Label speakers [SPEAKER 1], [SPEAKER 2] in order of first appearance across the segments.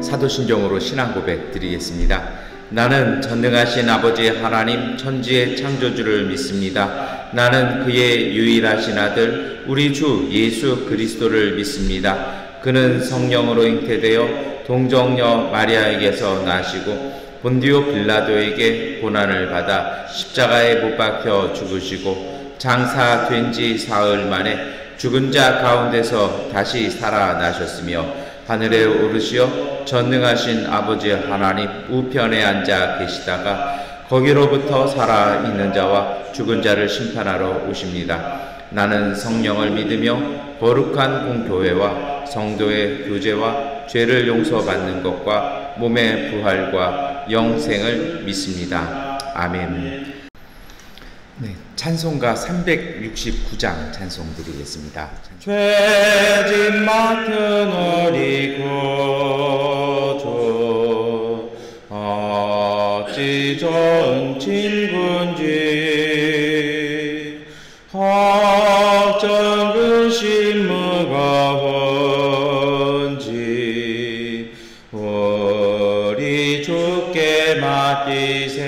[SPEAKER 1] 사도신경으로 신앙 고백 드리겠습니다. 나는 전능하신 아버지 하나님 천지의 창조주를 믿습니다. 나는 그의 유일하신 아들 우리 주 예수 그리스도를 믿습니다. 그는 성령으로 잉태되어 동정녀 마리아에게서 나시고 본디오 빌라도에게 고난을 받아 십자가에 못 박혀 죽으시고 장사된 지 사흘 만에 죽은 자 가운데서 다시 살아나셨으며 하늘에 오르시어 전능하신 아버지 하나님 우편에 앉아 계시다가 거기로부터 살아있는 자와 죽은 자를 심판하러 오십니다. 나는 성령을 믿으며 거룩한 공교회와 성도의 교제와 죄를 용서받는 것과 몸의 부활과 영생을 믿습니다. 아멘. 네, 찬송가 369장 찬송 드리겠습니다.
[SPEAKER 2] 죄짐 맡은 우리 구주 어찌 좋은 친구인지 걱정 근심 무거운지 우리 주께 맡기세.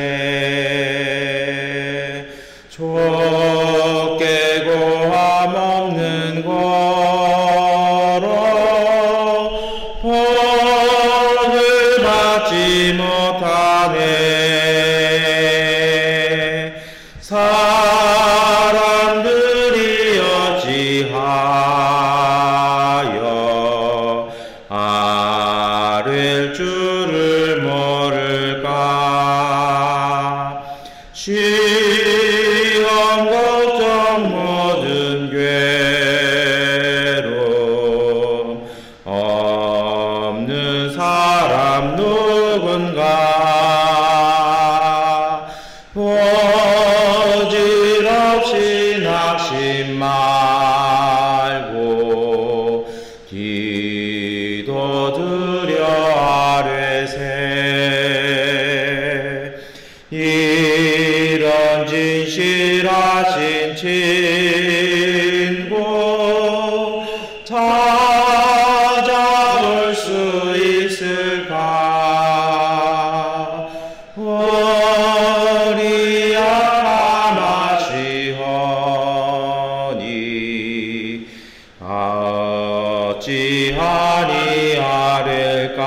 [SPEAKER 2] 주께 고함 없는 거로 벌을 받지 못하네. 사람들이 어찌하여 아랠 줄을 모를까. 시험 걱정 모든 괴로움 없는 사람 누군가. 보질없이 낙심 말고 기도드려 아뢰세. 이런 진실하신 친구 찾아올 수 있을까. 우리 악함하시오니 어찌하니 아뢰까.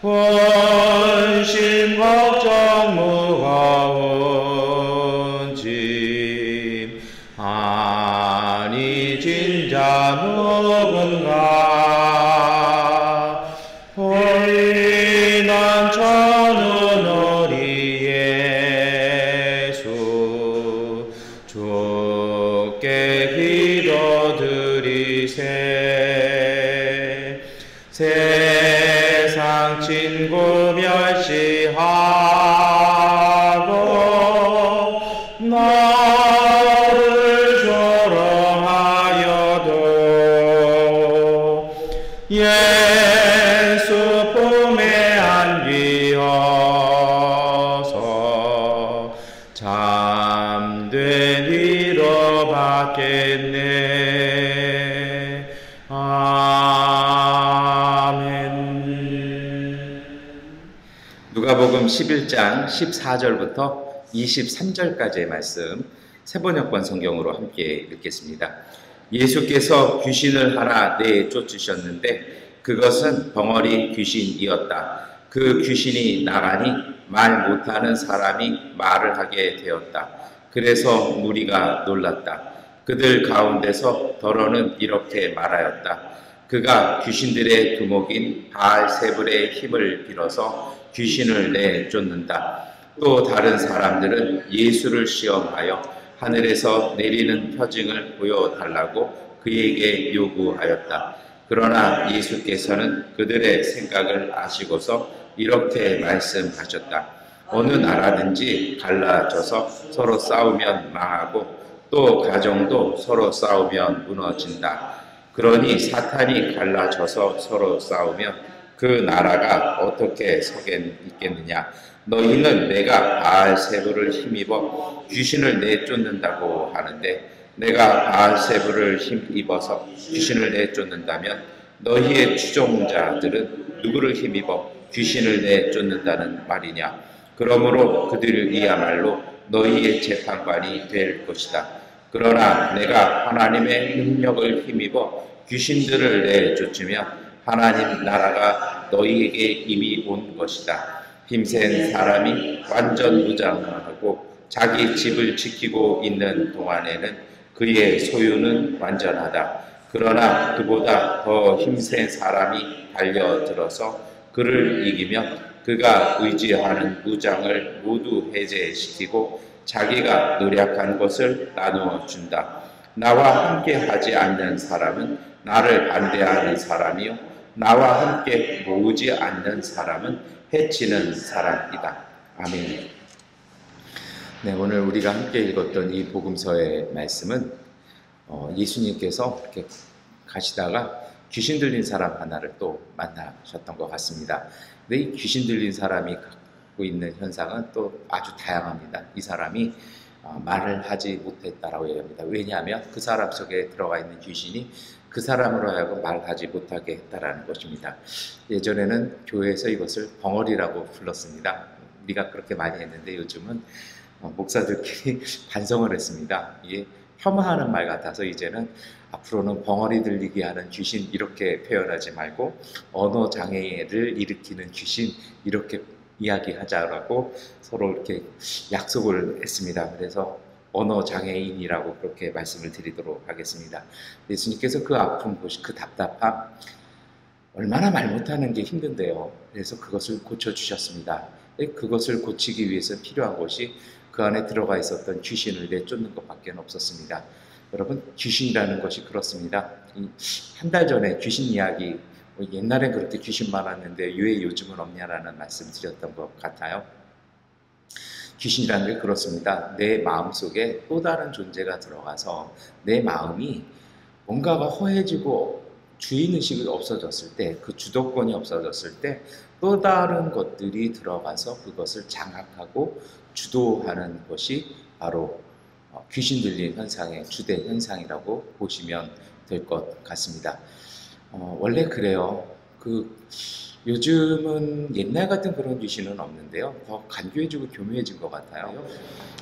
[SPEAKER 2] 근심 걱정 무거운 짐 아니 진자 누군가. 홀난 천은 우리 예수 주께 기도드리세. 세상 친구 멸시하고 나를 조롱하여도 예수 품에 안기어서 참된 위로 받겠네. 아멘.
[SPEAKER 1] 누가복음 11장 14절부터 23절까지의 말씀 세번역번 성경으로 함께 읽겠습니다. 예수께서 귀신을 하나 내쫓으셨는데 그것은 벙어리 귀신이었다. 그 귀신이 나가니 말 못하는 사람이 말을 하게 되었다. 그래서 무리가 놀랐다. 그들 가운데서 더러는 이렇게 말하였다. 그가 귀신들의 두목인 바알세불의 힘을 빌어서 귀신을 내쫓는다. 또 다른 사람들은 예수를 시험하여 하늘에서 내리는 표징을 보여달라고 그에게 요구하였다. 그러나 예수께서는 그들의 생각을 아시고서 이렇게 말씀하셨다. 어느 나라든지 갈라져서 서로 싸우면 망하고 또 가정도 서로 싸우면 무너진다. 그러니 사탄이 갈라져서 서로 싸우면 그 나라가 어떻게 있겠느냐. 너희는 내가 바알세불을 힘입어 귀신을 내쫓는다고 하는데 내가 바알세불을 힘입어서 귀신을 내쫓는다면 너희의 추종자들은 누구를 힘입어 귀신을 내쫓는다는 말이냐? 그러므로 그들이야말로 너희의 재판관이 될 것이다. 그러나 내가 하나님의 능력을 힘입어 귀신들을 내쫓으면 하나님 나라가 너희에게 이미 온 것이다. 힘센 사람이 완전 무장하고 자기 집을 지키고 있는 동안에는 그의 소유는 완전하다. 그러나 그보다 더 힘센 사람이 달려들어서 그를 이기면 그가 의지하는 무장을 모두 해제시키고 자기가 노력한 것을 나누어 준다. 나와 함께 하지 않는 사람은 나를 반대하는 사람이요 나와 함께 모으지 않는 사람은 해치는 사람이다. 아멘. 네, 오늘 우리가 함께 읽었던 이 복음서의 말씀은 예수님께서 이렇게 가시다가 귀신 들린 사람 하나를 또 만나셨던 것 같습니다. 근데 이 귀신 들린 사람이 갖고 있는 현상은 또 아주 다양합니다. 이 사람이 말을 하지 못했다라고 얘기합니다. 왜냐하면 그 사람 속에 들어가 있는 귀신이 그 사람으로 하여금 말하지 못하게 했다라는 것입니다. 예전에는 교회에서 이것을 벙어리라고 불렀습니다. 우리가 그렇게 많이 했는데 요즘은 목사들끼리 반성을 했습니다. 이게 폄하하는 말 같아서 이제는 앞으로는 벙어리 들리게 하는 귀신 이렇게 표현하지 말고 언어 장애를 일으키는 귀신 이렇게 이야기하자라고 서로 이렇게 약속을 했습니다. 그래서 언어 장애인이라고 그렇게 말씀을 드리도록 하겠습니다. 예수님께서 그 아픔, 그 답답함, 얼마나 말 못하는 게 힘든데요. 그래서 그것을 고쳐주셨습니다. 그것을 고치기 위해서 필요한 것이 그 안에 들어가 있었던 귀신을 내쫓는 것밖에 없었습니다. 여러분, 귀신이라는 것이 그렇습니다. 한 달 전에 귀신 이야기, 옛날엔 그렇게 귀신 많았는데 왜 요즘은 없냐라는 말씀 드렸던 것 같아요. 귀신이라는 게 그렇습니다. 내 마음속에 또 다른 존재가 들어가서 내 마음이 뭔가가 허해지고 주인의식이 없어졌을 때, 그 주도권이 없어졌을 때 또 다른 것들이 들어가서 그것을 장악하고 주도하는 것이 바로 귀신 들린 현상의 주된 현상이라고 보시면 될 것 같습니다. 원래 그래요. 요즘은 옛날 같은 그런 귀신은 없는데요. 더 간교해지고 교묘해진 것 같아요.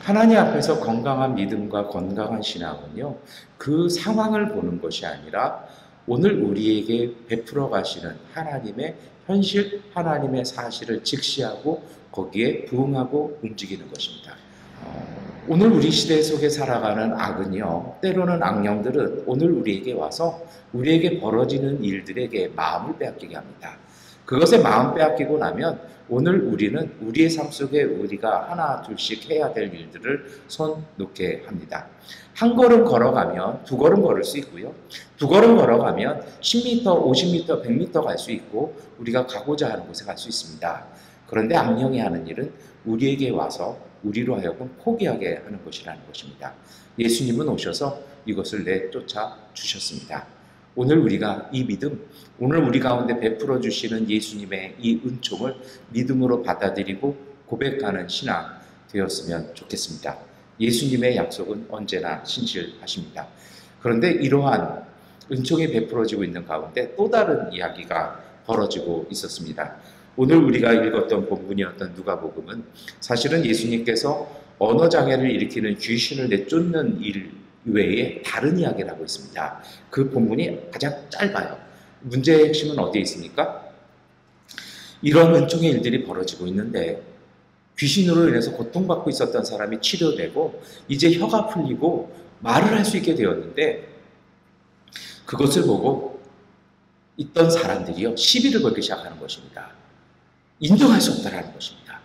[SPEAKER 1] 하나님 앞에서 건강한 믿음과 건강한 신앙은요, 그 상황을 보는 것이 아니라 오늘 우리에게 베풀어 가시는 하나님의 현실, 하나님의 사실을 직시하고 거기에 부응하고 움직이는 것입니다. 오늘 우리 시대 속에 살아가는 악은요, 때로는 악령들은 오늘 우리에게 와서 우리에게 벌어지는 일들에게 마음을 빼앗기게 합니다. 그것에 마음 빼앗기고 나면 오늘 우리는 우리의 삶 속에 우리가 하나 둘씩 해야 될 일들을 손 놓게 합니다. 한 걸음 걸어가면 두 걸음 걸을 수 있고요. 두 걸음 걸어가면 10m, 50m, 100m 갈 수 있고 우리가 가고자 하는 곳에 갈 수 있습니다. 그런데 악령이 하는 일은 우리에게 와서 우리로 하여금 포기하게 하는 것이라는 것입니다. 예수님은 오셔서 이것을 내쫓아 주셨습니다. 오늘 우리가 이 믿음, 오늘 우리 가운데 베풀어 주시는 예수님의 이 은총을 믿음으로 받아들이고 고백하는 신앙 되었으면 좋겠습니다. 예수님의 약속은 언제나 신실하십니다. 그런데 이러한 은총이 베풀어지고 있는 가운데 또 다른 이야기가 벌어지고 있었습니다. 오늘 우리가 읽었던 본문이었던 누가복음은 사실은 예수님께서 언어 장애를 일으키는 귀신을 내쫓는 일 외에 다른 이야기를 하고 있습니다. 그 본문이 가장 짧아요. 문제의 핵심은 어디에 있습니까? 이런 은총의 일들이 벌어지고 있는데 귀신으로 인해서 고통받고 있었던 사람이 치료되고 이제 혀가 풀리고 말을 할 수 있게 되었는데 그것을 보고 있던 사람들이요 시비를 걸기 시작하는 것입니다. 인정할 수 없다라는 것입니다.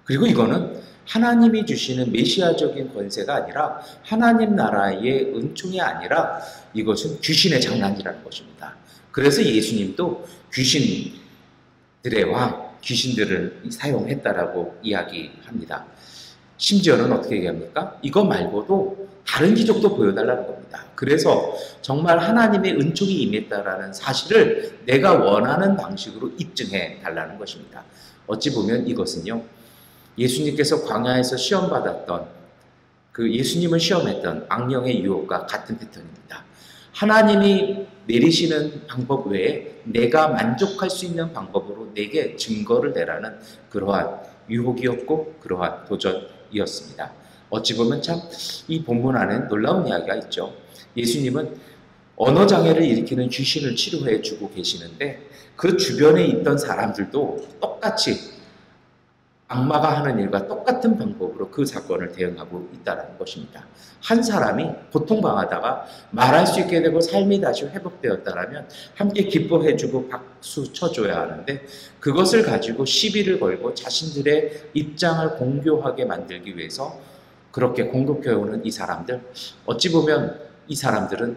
[SPEAKER 1] 그리고 이거는 하나님이 주시는 메시아적인 권세가 아니라 하나님 나라의 은총이 아니라 이것은 귀신의 장난이라는 것입니다. 그래서 예수님도 귀신들의 왕, 귀신들을 사용했다라고 이야기합니다. 심지어는 어떻게 얘기합니까? 이거 말고도 다른 기적도 보여달라는 겁니다. 그래서 정말 하나님의 은총이 임했다라는 사실을 내가 원하는 방식으로 입증해 달라는 것입니다. 어찌 보면 이것은요, 예수님께서 광야에서 시험받았던 그 예수님을 시험했던 악령의 유혹과 같은 패턴입니다. 하나님이 내리시는 방법 외에 내가 만족할 수 있는 방법으로 내게 증거를 내라는 그러한 유혹이었고 그러한 도전이었습니다. 어찌 보면 참 이 본문 안에 놀라운 이야기가 있죠. 예수님은 언어장애를 일으키는 귀신을 치료해 주고 계시는데 그 주변에 있던 사람들도 똑같이 악마가 하는 일과 똑같은 방법으로 그 사건을 대응하고 있다는 것입니다. 한 사람이 고통당하다가 말할 수 있게 되고 삶이 다시 회복되었다면 함께 기뻐해주고 박수 쳐줘야 하는데 그것을 가지고 시비를 걸고 자신들의 입장을 공교하게 만들기 위해서 그렇게 공격해오는 이 사람들, 어찌 보면 이 사람들은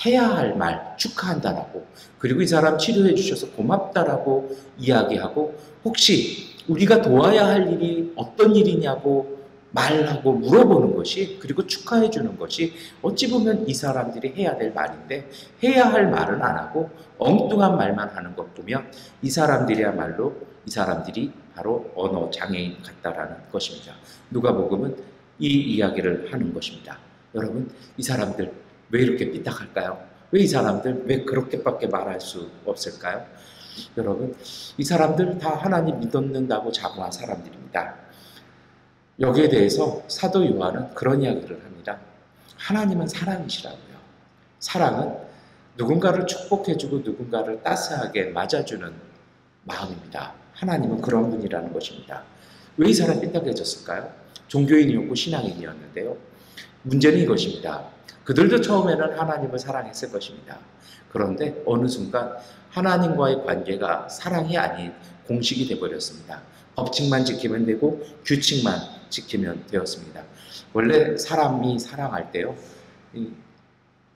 [SPEAKER 1] 해야 할 말, 축하한다라고, 그리고 이 사람 치료해 주셔서 고맙다라고 이야기하고, 혹시 우리가 도와야 할 일이 어떤 일이냐고 말하고 물어보는 것이, 그리고 축하해 주는 것이 어찌 보면 이 사람들이 해야 될 말인데 해야 할 말은 안 하고 엉뚱한 말만 하는 것 보면 이 사람들이야말로 이 사람들이 바로 언어 장애인 같다라는 것입니다. 누가복음은 이 이야기를 하는 것입니다. 여러분, 이 사람들 왜 이렇게 삐딱할까요? 왜 이 사람들 왜 그렇게밖에 말할 수 없을까요? 여러분, 이 사람들 다 하나님 믿었는다고 자부한 사람들입니다. 여기에 대해서 사도 요한은 그런 이야기를 합니다. 하나님은 사랑이시라고요. 사랑은 누군가를 축복해주고 누군가를 따스하게 맞아주는 마음입니다. 하나님은 그런 분이라는 것입니다. 왜 이 사람 삐딱해졌을까요? 종교인이었고 신앙인이었는데요. 문제는 이것입니다. 그들도 처음에는 하나님을 사랑했을 것입니다. 그런데 어느 순간 하나님과의 관계가 사랑이 아닌 공식이 되어버렸습니다. 법칙만 지키면 되고 규칙만 지키면 되었습니다. 원래 사람이 사랑할 때요,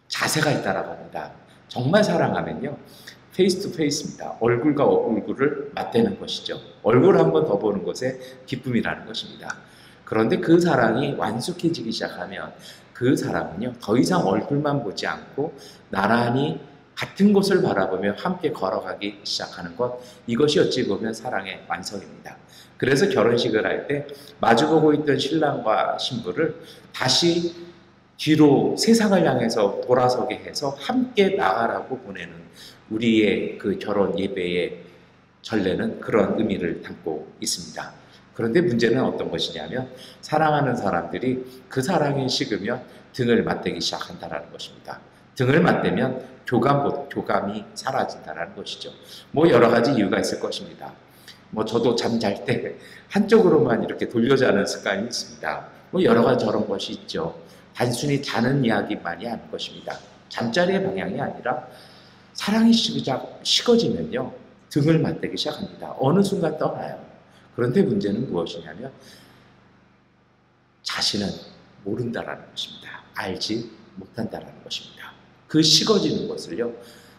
[SPEAKER 1] 자세가 있다라고 합니다. 정말 사랑하면요, 페이스 투 페이스입니다. 얼굴과 얼굴을 맞대는 것이죠. 얼굴 한 번 더 보는 것에 기쁨이라는 것입니다. 그런데 그 사랑이 완숙해지기 시작하면 그 사람은요, 더 이상 얼굴만 보지 않고 나란히 같은 곳을 바라보며 함께 걸어가기 시작하는 것, 이것이 어찌 보면 사랑의 완성입니다. 그래서 결혼식을 할 때 마주보고 있던 신랑과 신부를 다시 뒤로 세상을 향해서 돌아서게 해서 함께 나가라고 보내는 우리의 그 결혼 예배의 전례는 그런 의미를 담고 있습니다. 그런데 문제는 어떤 것이냐면 사랑하는 사람들이 그 사랑이 식으면 등을 맞대기 시작한다는 것입니다. 등을 맞대면 교감이 사라진다는 것이죠. 뭐 여러 가지 이유가 있을 것입니다. 뭐 저도 잠잘 때 한쪽으로만 이렇게 돌려자는 습관이 있습니다. 뭐 여러 가지 저런 것이 있죠. 단순히 자는 이야기만이 아닌 것입니다. 잠자리의 방향이 아니라 사랑이 식어지면요, 등을 맞대기 시작합니다. 어느 순간 떠나요. 그런데 문제는 무엇이냐면 자신은 모른다라는 것입니다. 알지 못한다라는 것입니다. 그 식어지는 것을요,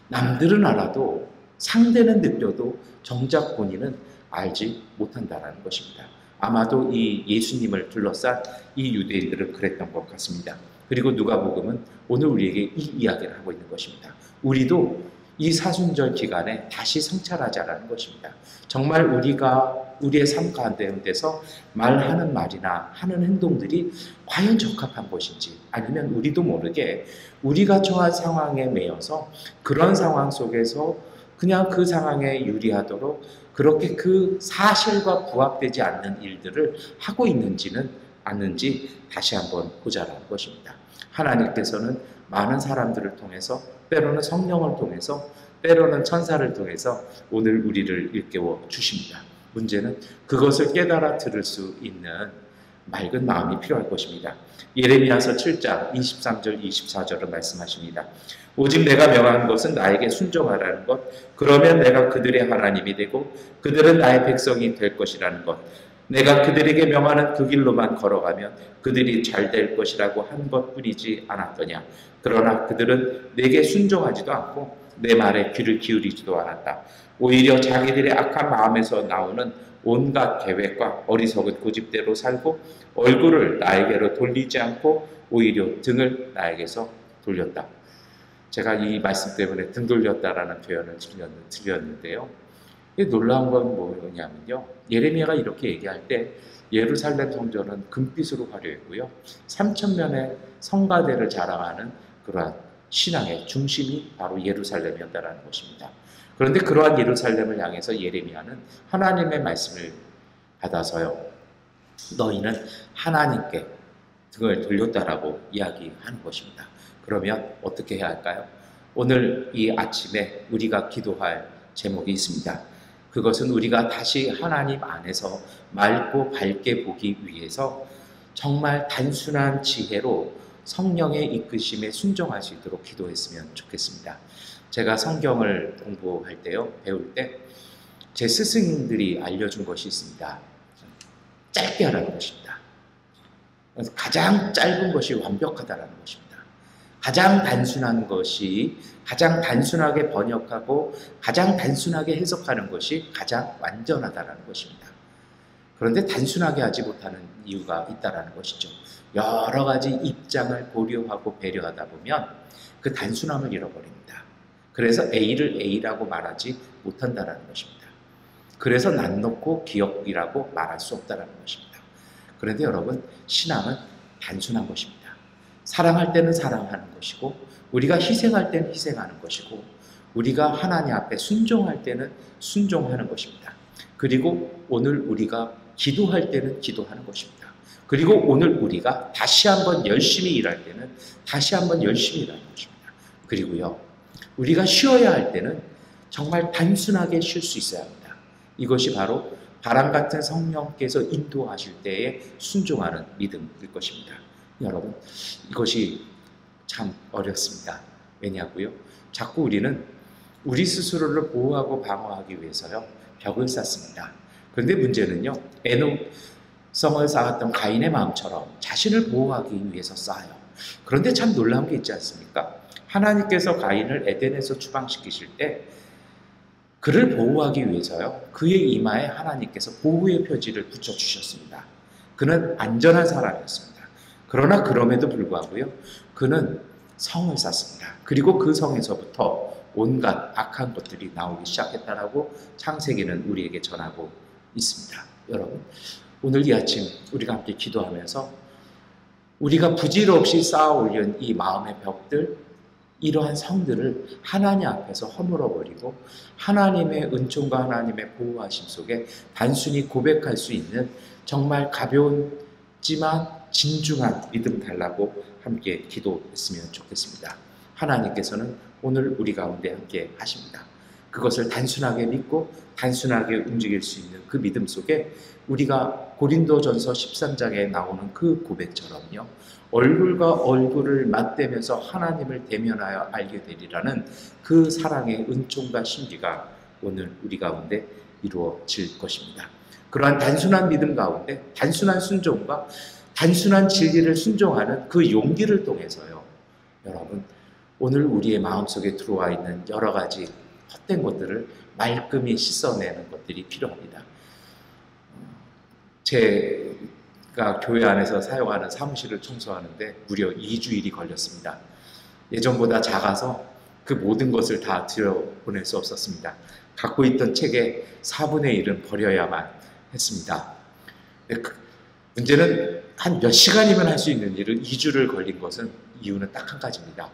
[SPEAKER 1] 남들은 알아도 상대는 느껴도 정작 본인은 알지 못한다라는 것입니다. 아마도 이 예수님을 둘러싼 이 유대인들은 그랬던 것 같습니다. 그리고 누가복음은 오늘 우리에게 이 이야기를 하고 있는 것입니다. 우리도 이 사순절 기간에 다시 성찰하자라는 것입니다. 정말 우리가 우리의 삶 가운데서 말하는 말이나 하는 행동들이 과연 적합한 것인지, 아니면 우리도 모르게 우리가 처한 상황에 매여서 그런 상황 속에서 그냥 그 상황에 유리하도록 그렇게 그 사실과 부합되지 않는 일들을 하고 있는지는 않는지 다시 한번 보자라는 것입니다. 하나님께서는 많은 사람들을 통해서, 때로는 성령을 통해서, 때로는 천사를 통해서 오늘 우리를 일깨워 주십니다. 문제는 그것을 깨달아 들을 수 있는 맑은 마음이 필요할 것입니다. 예레미야서 7장 23절 24절을 말씀하십니다. 오직 내가 명한 것은 나에게 순종하라는 것, 그러면 내가 그들의 하나님이 되고 그들은 나의 백성이 될 것이라는 것, 내가 그들에게 명하는 그 길로만 걸어가면 그들이 잘 될 것이라고 한 것뿐이지 않았더냐. 그러나 그들은 내게 순종하지도 않고 내 말에 귀를 기울이지도 않았다. 오히려 자기들의 악한 마음에서 나오는 온갖 계획과 어리석은 고집대로 살고 얼굴을 나에게로 돌리지 않고 오히려 등을 나에게서 돌렸다. 제가 이 말씀 때문에 등 돌렸다라는 표현을 드렸는데요. 놀라운 건 뭐냐면요, 예레미야가 이렇게 얘기할 때 예루살렘 성전은 금빛으로 화려했고요, 3,000면의 성가대를 자랑하는 그러한 신앙의 중심이 바로 예루살렘이었다라는 것입니다. 그런데 그러한 예루살렘을 향해서 예레미야는 하나님의 말씀을 받아서요, 너희는 하나님께 등을 돌렸다라고 이야기하는 것입니다. 그러면 어떻게 해야 할까요? 오늘 이 아침에 우리가 기도할 제목이 있습니다. 그것은 우리가 다시 하나님 안에서 맑고 밝게 보기 위해서 정말 단순한 지혜로 성령의 이끄심에 순종할 수 있도록 기도했으면 좋겠습니다. 제가 성경을 공부할 때요, 배울 때 제 스승님들이 알려준 것이 있습니다. 짧게 하라는 것입니다. 가장 짧은 것이 완벽하다라는 것입니다. 가장 단순한 것이 가장 단순하게 번역하고 가장 단순하게 해석하는 것이 가장 완전하다라는 것입니다. 그런데 단순하게 하지 못하는 이유가 있다라는 것이죠. 여러 가지 입장을 고려하고 배려하다 보면 그 단순함을 잃어버립니다. 그래서 A를 A라고 말하지 못한다라는 것입니다. 그래서 난 놓고 기억이라고 말할 수 없다는 것입니다. 그런데 여러분, 신앙은 단순한 것입니다. 사랑할 때는 사랑하는 것이고, 우리가 희생할 때는 희생하는 것이고, 우리가 하나님 앞에 순종할 때는 순종하는 것입니다. 그리고 오늘 우리가 기도할 때는 기도하는 것입니다. 그리고 오늘 우리가 다시 한번 열심히 일할 때는 다시 한번 열심히 일하는 것입니다. 그리고요, 우리가 쉬어야 할 때는 정말 단순하게 쉴 수 있어야 합니다. 이것이 바로 바람 같은 성령께서 인도하실 때에 순종하는 믿음일 것입니다. 여러분, 이것이 참 어렵습니다. 왜냐고요? 자꾸 우리는 우리 스스로를 보호하고 방어하기 위해서요, 벽을 쌓습니다. 그런데 문제는요, 애노성을 쌓았던 가인의 마음처럼 자신을 보호하기 위해서 쌓아요. 그런데 참 놀라운 게 있지 않습니까? 하나님께서 가인을 에덴에서 추방시키실 때 그를 보호하기 위해서요, 그의 이마에 하나님께서 보호의 표지를 붙여주셨습니다. 그는 안전한 사람이었습니다. 그러나 그럼에도 불구하고요, 그는 성을 쌓습니다. 그리고 그 성에서부터 온갖 악한 것들이 나오기 시작했다라고 창세기는 우리에게 전하고 있습니다. 여러분, 오늘 이 아침 우리가 함께 기도하면서 우리가 부질없이 쌓아 올린 이 마음의 벽들, 이러한 성들을 하나님 앞에서 허물어버리고 하나님의 은총과 하나님의 보호하심 속에 단순히 고백할 수 있는 정말 가벼운지만 진중한 믿음 달라고 함께 기도했으면 좋겠습니다. 하나님께서는 오늘 우리 가운데 함께 하십니다. 그것을 단순하게 믿고 단순하게 움직일 수 있는 그 믿음 속에 우리가 고린도전서 13장에 나오는 그 고백처럼요, 얼굴과 얼굴을 맞대면서 하나님을 대면하여 알게 되리라는 그 사랑의 은총과 신비가 오늘 우리 가운데 이루어질 것입니다. 그러한 단순한 믿음 가운데 단순한 순종과 단순한 진리를 순종하는 그 용기를 통해서요, 여러분, 오늘 우리의 마음속에 들어와 있는 여러 가지 헛된 것들을 말끔히 씻어내는 것들이 필요합니다. 제가 교회 안에서 사용하는 사무실을 청소하는데 무려 2주일이 걸렸습니다. 예전보다 작아서 그 모든 것을 다 들여보낼 수 없었습니다. 갖고 있던 책의 4분의 1은 버려야만 했습니다. 문제는 한 몇 시간이면 할 수 있는 일을 2주를 걸린 것은 이유는 딱 한 가지입니다.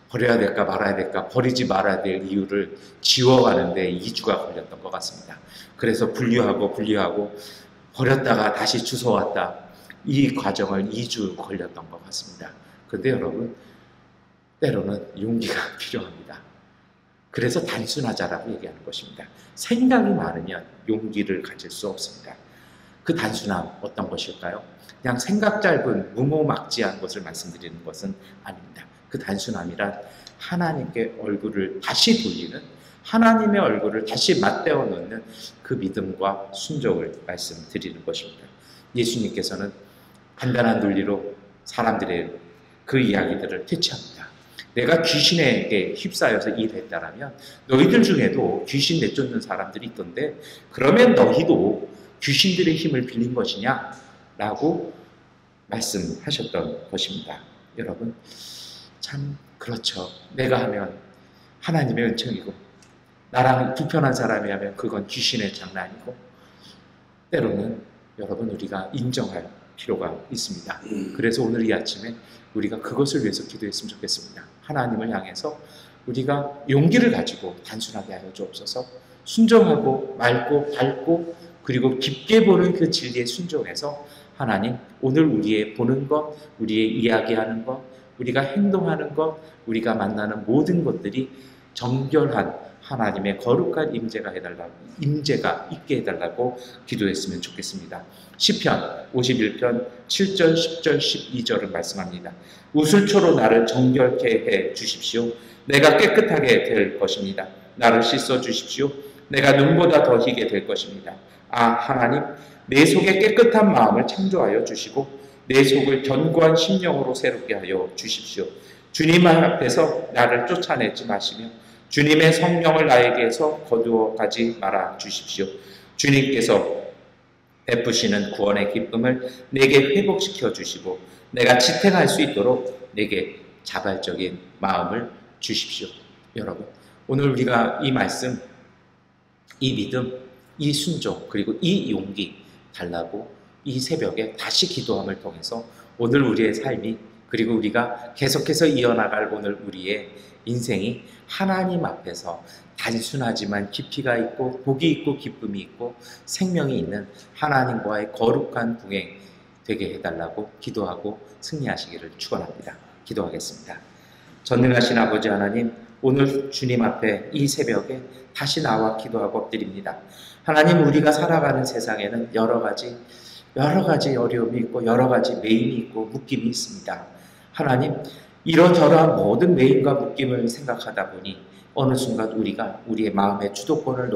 [SPEAKER 1] 버려야 될까 말아야 될까, 버리지 말아야 될 이유를 지워가는데 2주가 걸렸던 것 같습니다. 그래서 분리하고 버렸다가 다시 주워왔다, 이 과정을 2주 걸렸던 것 같습니다. 그런데 여러분, 때로는 용기가 필요합니다. 그래서 단순하자라고 얘기하는 것입니다. 생각이 많으면 용기를 가질 수 없습니다. 그 단순함 어떤 것일까요? 그냥 생각 짧은 무모막지한 것을 말씀드리는 것은 아닙니다. 그 단순함이란 하나님께 얼굴을 다시 돌리는, 하나님의 얼굴을 다시 맞대어 놓는 그 믿음과 순종을 말씀드리는 것입니다. 예수님께서는 간단한 논리로 사람들의 그 이야기들을 퇴치합니다. 내가 귀신에게 휩싸여서 일했다라면 너희들 중에도 귀신 내쫓는 사람들이 있던데 그러면 너희도 귀신들의 힘을 빌린 것이냐? 라고 말씀하셨던 것입니다. 여러분, 참 그렇죠. 내가 하면 하나님의 은총이고 나랑 불편한 사람이 하면 그건 귀신의 장난이고, 때로는 여러분 우리가 인정할 필요가 있습니다. 그래서 오늘 이 아침에 우리가 그것을 위해서 기도했으면 좋겠습니다. 하나님을 향해서 우리가 용기를 가지고 단순하게 하여 주옵소서. 순종하고 맑고 밝고 그리고 깊게 보는 그 진리에 순종해서 하나님, 오늘 우리의 보는 것, 우리의 이야기하는 것, 우리가 행동하는 것, 우리가 만나는 모든 것들이 정결한 하나님의 거룩한 임재가 있게 해달라고 기도했으면 좋겠습니다. 시편 51편 7절, 10절, 12절은 말씀합니다. 우슬초로 나를 정결케 해 주십시오. 내가 깨끗하게 될 것입니다. 나를 씻어 주십시오. 내가 눈보다 더 희게 될 것입니다. 아, 하나님, 내 속에 깨끗한 마음을 창조하여 주시고 내 속을 견고한 심령으로 새롭게 하여 주십시오. 주님 앞에서 나를 쫓아내지 마시며 주님의 성령을 나에게서 거두어 가지 말아 주십시오. 주님께서 베푸시는 구원의 기쁨을 내게 회복시켜 주시고 내가 지탱할 수 있도록 내게 자발적인 마음을 주십시오. 여러분, 오늘 우리가 이 말씀, 이 믿음, 이 순종, 그리고 이 용기 달라고 이 새벽에 다시 기도함을 통해서 오늘 우리의 삶이, 그리고 우리가 계속해서 이어나갈 오늘 우리의 인생이 하나님 앞에서 단순하지만 깊이가 있고 복이 있고 기쁨이 있고 생명이 있는 하나님과의 거룩한 동행 되게 해달라고 기도하고 승리하시기를 축원합니다. 기도하겠습니다. 전능하신 아버지 하나님, 오늘 주님 앞에 이 새벽에 다시 나와 기도하고 엎드립니다. 하나님, 우리가 살아가는 세상에는 여러 가지 어려움이 있고 여러 가지 매임이 있고 묶임이 있습니다. 하나님, 이러저러한 모든 매임과 묶임을 생각하다 보니 어느 순간 우리가 우리의 마음의 주도권을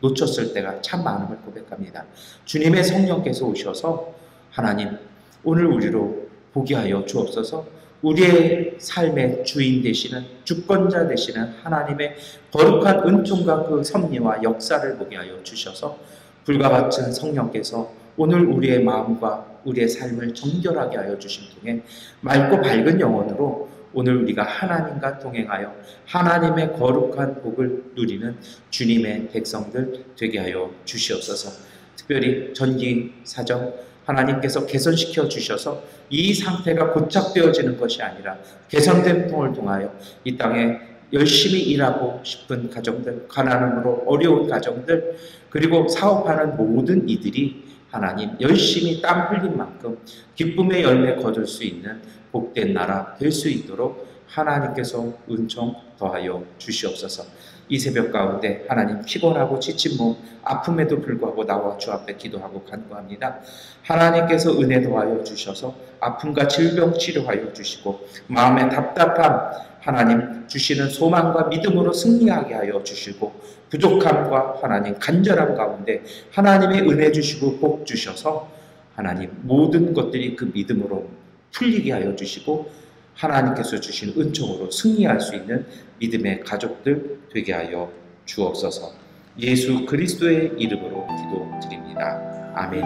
[SPEAKER 1] 놓쳤을 때가 참 많음을 고백합니다. 주님의 성령께서 오셔서 하나님, 오늘 우리로 보게 하여 주옵소서. 우리의 삶의 주인 되시는, 주권자 되시는 하나님의 거룩한 은총과 그 섭리와 역사를 보게 하여 주셔서 불과 같은 성령께서 오늘 우리의 마음과 우리의 삶을 정결하게 하여 주심 통해 맑고 밝은 영혼으로 오늘 우리가 하나님과 동행하여 하나님의 거룩한 복을 누리는 주님의 백성들 되게 하여 주시옵소서. 특별히 전기 사정 하나님께서 개선시켜 주셔서 이 상태가 고착되어지는 것이 아니라 개선된 통을 통하여 이 땅에 열심히 일하고 싶은 가정들, 가난함으로 어려운 가정들, 그리고 사업하는 모든 이들이 하나님 열심히 땀 흘린 만큼 기쁨의 열매 거둘 수 있는 복된 나라 될 수 있도록 하나님께서 은총 더하여 주시옵소서. 이 새벽 가운데 하나님, 피곤하고 지친 몸, 아픔에도 불구하고 나와 주 앞에 기도하고 간구합니다. 하나님께서 은혜 더하여 주셔서 아픔과 질병 치료하여 주시고 마음의 답답함 하나님 주시는 소망과 믿음으로 승리하게 하여 주시고 부족함과 하나님 간절함 가운데 하나님의 은혜 주시고 복 주셔서 하나님 모든 것들이 그 믿음으로 풀리게 하여 주시고 하나님께서 주신 은총으로 승리할 수 있는 믿음의 가족들 되게 하여 주옵소서. 예수 그리스도의 이름으로 기도드립니다. 아멘.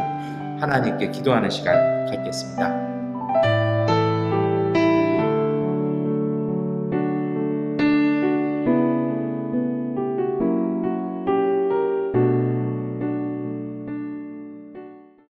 [SPEAKER 1] 하나님께 기도하는 시간 갖겠습니다.